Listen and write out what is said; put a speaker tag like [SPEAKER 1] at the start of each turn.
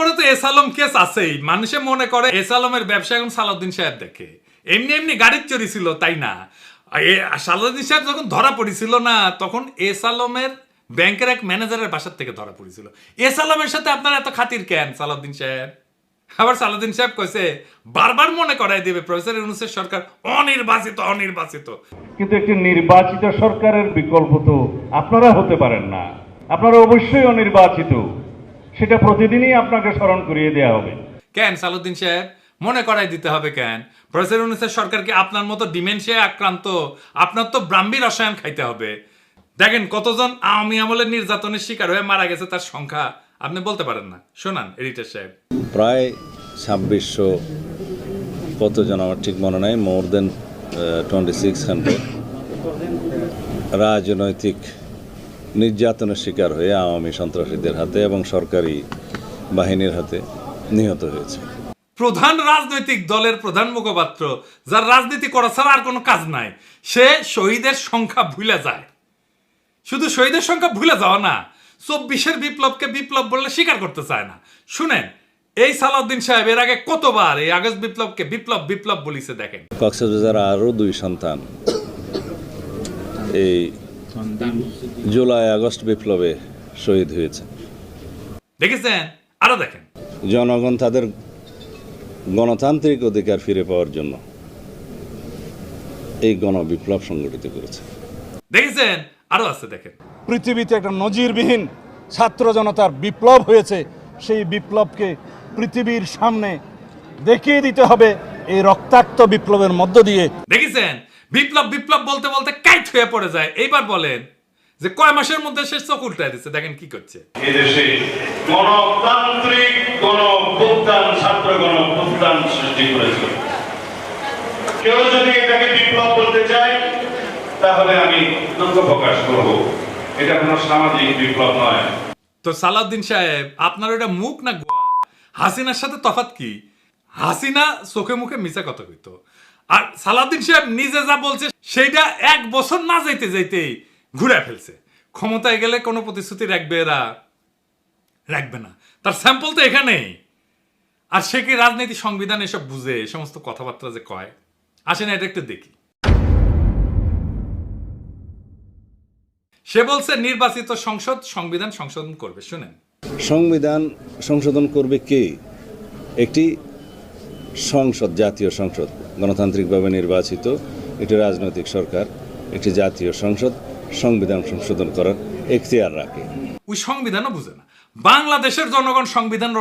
[SPEAKER 1] তারপরে তো S Alam case আছেই। মানুষে মনে করে এস আলমের ব্যবসা এখন সালাউদ্দিন সাহেব দেখে। এমনি এমনি গাড়ির চুরি ছিল তাই না। সালাউদ্দিন সাহেব যখন ধরা পড়েছিল না, তখন এস আলমের ব্যাংকের এক ম্যানেজারের বাসার থেকে ধরা পড়েছিল। এস আলমের সাথে আপনার এত খাতির কেন সালাউদ্দিন সাহেব? আবার সালাউদ্দিন সাহেব কইছে, বারবার মনে করাই দেবে প্রফেসর ইউনূসের সরকার অনির্বাচিত অনির্বাচিত।
[SPEAKER 2] কিন্তু একটি নির্বাচিত সরকারের বিকল্প তো আপনারা হতে পারেন না, আপনারা অবশ্যই অনির্বাচিত। সেটা প্রতিদিনই আপনাকে স্মরণ করিয়ে দেওয়া হবে।
[SPEAKER 1] কেন সালাউদ্দিন সাহেব মনে করাই দিতে হবে কেন? প্রফেসর ইউনূসের সরকারকে আপনার মতো ডিমেনশিয়ায় আক্রান্ত, আপনার তো ব্রাহ্মী রসায়ন খাইতে হবে। দেখেন কতজন আওয়ামী আমলের নির্যাতনের শিকার হয়ে মারা গেছে, তার সংখ্যা আপনি বলতে পারেন না। শোনান এডিটর সাহেব।
[SPEAKER 3] প্রায় 2600 কতজন আমার ঠিক মনে নাই, মোর দেন 2600 রাজনৈতিক নির্যাতনের শিকার হয়ে আওয়ামী সন্ত্রাসীদের হাতে এবং সরকারি বাহিনীর হাতে নিহত হয়েছে।
[SPEAKER 1] প্রধান রাজনৈতিক দলের প্রধান মুখপাত্র, যার রাজনীতি করা ছাড়া আর কোনো কাজ নাই, সে শহীদের সংখ্যা ভুলে যায়। শুধু শহীদের সংখ্যা ভুলে যাওয়া না, 24-এর বিপ্লবকে বিপ্লব বললে স্বীকার করতে চায় না। শুনেন এই সালাউদ্দিন সাহেব এর আগে কতবার এই আগস্ট বিপ্লবকে বিপ্লব বিপ্লব বলিছে দেখেন।
[SPEAKER 3] কক্সবাজার আরও 2 সন্তান এই জুলাই আগস্ট বিপ্লবে শহীদ হয়েছে।
[SPEAKER 1] দেখেছেন? আরো দেখেন।
[SPEAKER 3] জনগণ তাদের গণতান্ত্রিক অধিকার ফিরে পাওয়ার জন্য এই গণবিপ্লব সংগঠিত করেছে।
[SPEAKER 1] দেখেছেন? আরো আছে দেখেন।
[SPEAKER 4] পৃথিবীতে একটা নজিরবিহীন ছাত্র জনতার বিপ্লব হয়েছে। সেই বিপ্লবকে পৃথিবীর সামনে দেখিয়ে দিতে হবে এই রক্তাক্ত বিপ্লবের মধ্য দিয়ে।
[SPEAKER 1] দেখেছেন? বিপ্লব বিপ্লব বলতে বলতে কাইট হয়ে পড়ে যায়। এইবার বলেন যে কয় মাসের মধ্যে সে চোখ উল্টায় দিচ্ছে। দেখেন কি করছে।
[SPEAKER 2] এদেশে গণতান্ত্রিক গণঅভ্যুত্থান, ছাত্র গণঅভ্যুত্থান সৃষ্টি করেছে। কেউ যদি এটাকে বিপ্লব বলতে চায় তাহলে আমি দুঃখ প্রকাশ করব। এটা কোনো সামাজিক বিপ্লব নয়।
[SPEAKER 1] তো সালাউদ্দিন সাহেব আপনার ওটা মুখ না গোয়া? হাসিনার সাথে তফাৎ কি? হাসিনা চোখে মুখে মিছা কথা কইতো, আর সালাউদ্দিন সাহেব নিজে যা বলছে সেইটা 1 বছর না যাইতে যাইতেই ঘুরে ফেলছে। ক্ষমতায় গেলে কোনো প্রতিশ্রুতি রাখবে এরা? রাখবে না। তার স্যাম্পল তো এখানেই। আর সে কি রাজনীতি সংবিধান এসব বুঝে? এই সমস্ত কথাবার্তা যে কয়, আসেন এটা একটু দেখি। সে বলছে নির্বাচিত সংসদ সংবিধান সংশোধন করবে। শুনেন।
[SPEAKER 3] সংবিধান সংশোধন করবে কে? একটি সংসদ, জাতীয় সংসদ, গণতান্ত্রিকভাবে নির্বাচিত একটি রাজনৈতিক সরকার, একটি জাতীয় সংসদ সংবিধান সংশোধন করার এখতিয়ার রাখে।
[SPEAKER 1] ওই সংবিধানও বুঝে না। বাংলাদেশের জনগণ সংবিধান